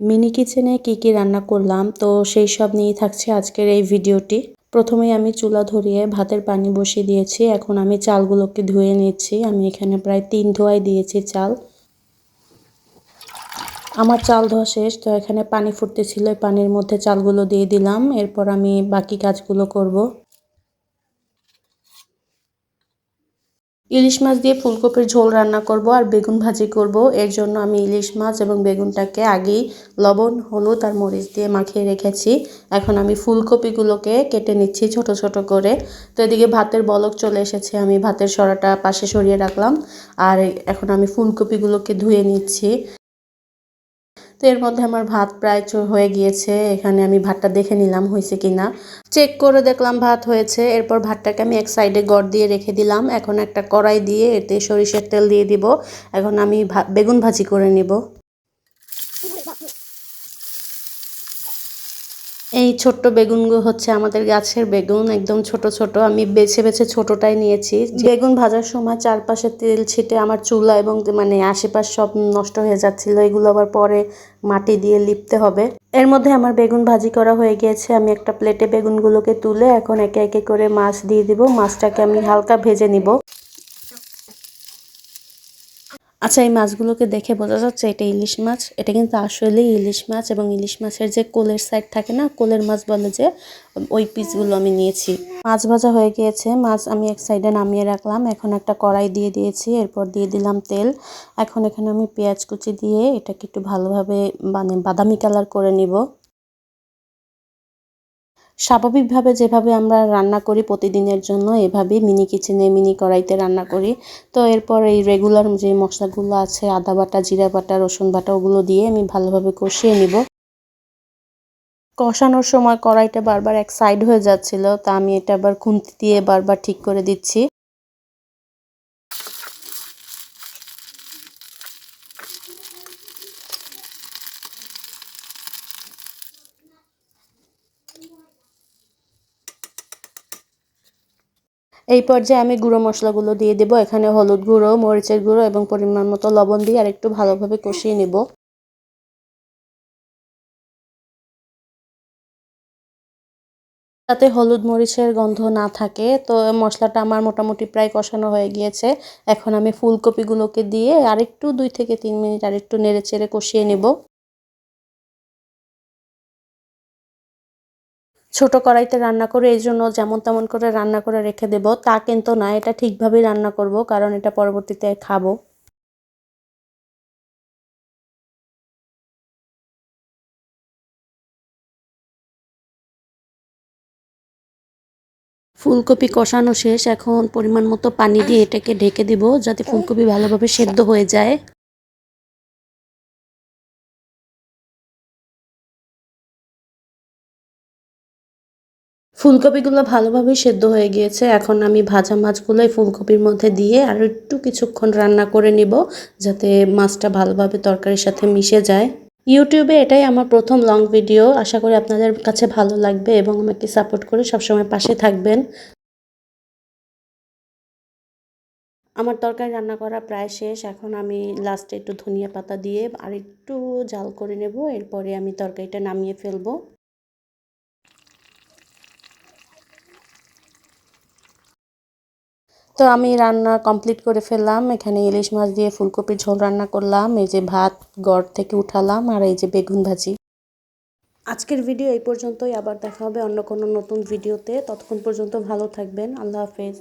Mini কিচেনে কি কি রান্না করলাম তো সেই সব নিয়েই থাকছে আজকের এই ভিডিওটি। প্রথমেই আমি চুলা ধরিয়ে ভাতের পানি বসিয়ে দিয়েছি। এখন আমি চালগুলোকে ধুয়ে নিচ্ছি। আমি এখানে প্রায় 3 ধোয়াই দিয়েছি চাল। আমার চাল ধোয়া শেষ, তো এখানে পানি ফুটতেছিল, পানির মধ্যে চালগুলো দিয়ে দিলাম। এরপর আমি বাকি কাজগুলো করব। ইলিশ মাছ দিয়ে ফুলকপির ঝোল রান্না করব আর বেগুন ভাজি করব। এর জন্য আমি ইলিশ মাছ এবং বেগুনটাকে আগেই লবণ, হলুদ আর মরিচ দিয়ে মাখিয়ে রেখেছি। এখন আমি ফুলকপিগুলোকে কেটে নিচ্ছি ছোট ছোট করে। তো এদিকে ভাতের বলক চলে এসেছে, আমি ভাতের সরাটা পাশে সরিয়ে রাখলাম। আর এখন আমি ফুলকপিগুলোকে ধুয়ে নিচ্ছি। তো এর মধ্যে আমার ভাত প্রায় হয়ে গিয়েছে। এখানে আমি ভাতটা দেখে নিলাম হয়েছে কিনা। চেক করে দেখলাম ভাত হয়েছে। এরপর ভাতটাকে আমি এক সাইডে গড় দিয়ে রেখে দিলাম। এখন একটা কড়াই দিয়ে এতে সরিষার তেল দিয়ে দিব। এখন আমি বেগুন ভাজি করে নিব। এই ছোট্ট বেগুনগুলো হচ্ছে আমাদের গাছের বেগুন, একদম ছোট ছোট। আমি বেছে বেছে ছোটটাই নিয়েছি। বেগুন ভাজার সময় চারপাশে তেল ছিটে আমার চুলা এবং আশেপাশ সব নষ্ট হয়ে যাচ্ছিল। এগুলো আবার পরে মাটি দিয়ে লিপতে হবে। এর মধ্যে আমার বেগুন ভাজি করা হয়ে গিয়েছে। আমি একটা প্লেটে বেগুনগুলোকে তুলে এখন একে একে করে মাছ দিয়ে দিব। মাছটাকে আমি হালকা ভেজে নিব। আচ্ছা, এই মাছগুলোকে দেখে বোঝা যাচ্ছে এটা ইলিশ মাছ। এটা কিন্তু আসলেই ইলিশ মাছ, এবং ইলিশ মাছের যে কোলের সাইড থাকে না, কোলের মাছ বলে যে, ওই পিসগুলো আমি নিয়েছি। মাছ ভাজা হয়ে গিয়েছে, মাছ আমি এক সাইডে নামিয়ে রাখলাম। এখন একটা কড়াই দিয়ে দিয়েছি, এরপর দিয়ে দিলাম তেল। এখন এখানে আমি পেঁয়াজ কুচি দিয়ে এটাকে একটু ভালোভাবে বাদামি কালার করে নিব। স্বাভাবিকভাবে যেভাবে আমরা রান্না করি প্রতিদিনের জন্য, এভাবেই মিনি কিচেনে মিনি কড়াইতে রান্না করি। তো এরপর এই রেগুলার যে মশলাগুলো আছে, আদা বাটা, জিরা বাটা, রসুন বাটা, ওগুলো দিয়ে আমি ভালোভাবে কষিয়ে নিব। কষানোর সময় কড়াইটা বারবার এক সাইড হয়ে যাচ্ছিল, তা আমি এটা আবার খুন্তি দিয়ে বারবার ঠিক করে দিচ্ছি। এই পর্যায়ে আমি গুঁড়ো মশলাগুলো দিয়ে দেব। এখানে হলুদ গুঁড়ো, মরিচের গুঁড়ো এবং পরিমাণ মতো লবণ দিয়ে আর একটু ভালোভাবে কষিয়ে নেব। যাতে হলুদ মরিচের গন্ধ না থাকে। তো মশলাটা আমার মোটামুটি প্রায় কষানো হয়ে গিয়েছে। এখন আমি ফুলকপিগুলোকে দিয়ে আরেকটু 2 থেকে 3 মিনিট আরেকটু নেড়ে চেড়ে কষিয়ে নেব। ছোট কড়াইতে রান্না করে এই জন্য যেমন তেমন করে রান্না করে রেখে দেব তা কিন্তু না, এটা ঠিকভাবেই রান্না করব, কারণ এটা পরবর্তীতে খাবো। ফুলকপি কষানো শেষ, এখন পরিমাণ মতো পানি দিয়ে এটাকে ঢেকে দিব যাতে ফুলকপি ভালোভাবে সেদ্ধ হয়ে যায়। ফুলকপিগুলো ভালোভাবে সেদ্ধ হয়ে গিয়েছে। এখন আমি ভাজা মাছগুলো এই ফুলকপির মধ্যে দিয়ে আর একটু কিছুক্ষণ রান্না করে নিব, যাতে মাছটা ভালোভাবে তরকারির সাথে মিশে যায়। ইউটিউবে এটাই আমার প্রথম লং ভিডিও। আশা করি আপনাদের কাছে ভালো লাগবে এবং আমাকে সাপোর্ট করে সবসময় পাশে থাকবেন। আমার তরকারি রান্না করা প্রায় শেষ। এখন আমি লাস্টে একটু ধনিয়া পাতা দিয়ে আর একটু জাল করে নেব। এরপরে আমি তরকারিটা নামিয়ে ফেলবো। তো আমি রান্না কমপ্লিট করে ফেললাম। এখানে ইলিশ মাছ দিয়ে ফুলকপির ঝোল রান্না করলাম, এই যে ভাত গড় থেকে উঠালাম, আর এই যে বেগুন ভাজি। আজকের ভিডিও এই পর্যন্তই। আবার দেখা হবে অন্য কোনো নতুন ভিডিওতে। ততক্ষণ পর্যন্ত ভালো থাকবেন। আল্লাহ হাফেজ।